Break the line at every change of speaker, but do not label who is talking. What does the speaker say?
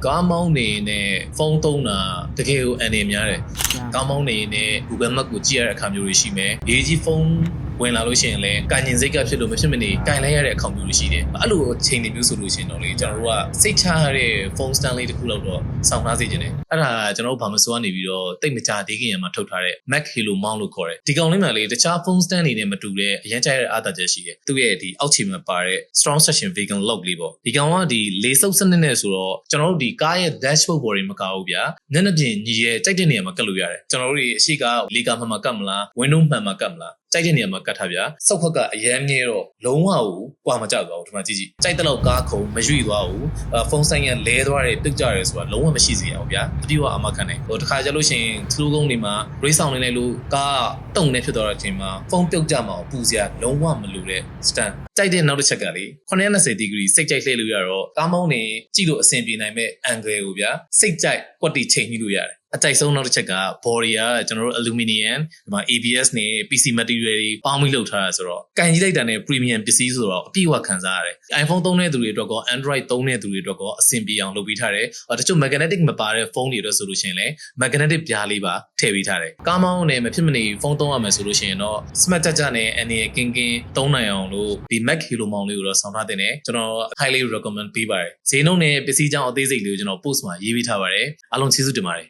ကားမောင်းနေနဲ့ဖုန်းသုံးတာတကယ်ကိုအန်နေများတယ်ကားမောင်းနေနဲ့ Google Map ကိုကြည့်ရတဲ့အခါမျိုးတွေရှိမယ်ရေးကြီးဖုန်းဝင်လာလို့ရှိရင်လည်းကာညင်စိတ်ကဖြစ်လို့မဖြစ်မနေကင်လိုက်ရတဲ့အခေါင်မျိုးတွေရှိတယ်အဲ့လိုအချိန်တွေမျိုးဆိုလို့ရှိရင်တော့လေကျွန်တော်တို့ကစိတ်ချရတဲ့ဖုန်းစတန်လေးတစ်ခုလောက်တော့စောင့်ထားစေချင်တယ်အဲ့ဒါကျွန်တော်တို့ဘာမဆိုကနေပြီးတော့တိတ်မကြသေးခင်ရမှာထုတ်ထားတဲ့ Mac Halo Mount လို့ခေါ်တယ်ဒီကောင်လေးမှာလေတခြားဖုန်းစတန်တွေနဲ့မတူတဲ့အရင်ကျရတဲ့အားသာချက်ရှိတယ်သူ့ရဲ့ဒီအောက်ခြေမှာပါတဲ့ Strong Suction Vegan Lock လေးပေါ့ဒီကောင်ကဒီလေဆုပ်စနစ်နဲ့ဆိုတော့ကျွန်တော်တို့ဒီကားရဲ့ dashboard ပေါ်တွေမကောက်ဘူးဗျာမျက်နှာပြင်ညီရဲ့ကြိုက်တဲ့နေရာမှာကတ်လို့ရတယ်ကျွန်တော်တို့ဒီအရှိကလေကာမှန်မှာကတ်မလား window မှန်မှာကတ်မလားကြိုက်တဲ့နေရာမှာကတ်ထားဗျာစောက်ခွက်ကအရမ်းမြဲတော့လုံးဝကိုကွာမကြောက်တော့ဘူးဒီမှာကြည့်ကြည့်ကြိုက်တဲ့လောက်ကားခုံမရွေ့သွားဘူးဖုန်းဆိုင်ကလဲသွားတယ်ပြုတ်ကြတယ်ဆိုတာလုံးဝမရှိစေရအောင်ဗျာတတိယအမခံတယ်ဟိုတခါကြလို့ရှိရင်စလိုးကုန်းတွေမှာ race ဆောင်နေလိုက်လို့ကားတုံနေဖြစ်သွားတဲ့အချိန်မှာဖုန်းပြုတ်ကြမှာပူစရာလုံးဝမလိုတဲ့ stand ကြိုက်တဲ့နောက်တစ်ချက်ကလေ920 degree စိတ်ကြိုက်လှည့်လို့ရတော့ကားမောင်းနေကြည့်လို့အဆင်ပြေနိုင်မဲ့ angle ကိုဗျာစိတ်ကြိုက်ကွက်တီချိန်ပြီးလို့ရတယ်အကြိုက်ဆုံးနောက်တစ်ချက်က body ကကျွန်တော်တို့ aluminium ဒီမှာ ABS နဲ့ PC material တွေပေါင်းပြီးလုပ်ထားတာဆိုတော့ကန်ကြီးလိုက်တာနဲ့ premium ပစ္စည်းဆိုတော့အပြည့်အဝခံစားရတယ် iPhone သုံးတဲ့သူတွေအတွက်ကော Android သုံးတဲ့သူတွေအတွက်ကောအဆင်ပြေအောင်လုပ်ပေးထားတယ်တချို့ magnetic မပါတဲ့ဖုန်းတွေအတွက်ဆိုလို့ရှိရင်လည်း magnetic ပြားလေးပါထည့်ပေးထားတယ်ကားမောင်းနဲ့မဖြစ်မနေဖုန်းသုံးရမယ်ဆိုလို့ရှိရင်တော့ smart ကြနဲ့အနေကင်းကင်းသုံးနိုင်အောင်လို့ဒီ Mac Halo Mount လေးကိုတော့ဆောင်းထားတဲ့ねကျွန်တော် highly recommend ပေးပါတယ်ဈေးနှုန်းနဲ့ပစ္စည်းကြောင်းအသေးစိတ်လေးကိုကျွန်တော် post မှာရေးပေးထားပါတယ်အားလုံးကျေးဇူးတင်ပါတယ်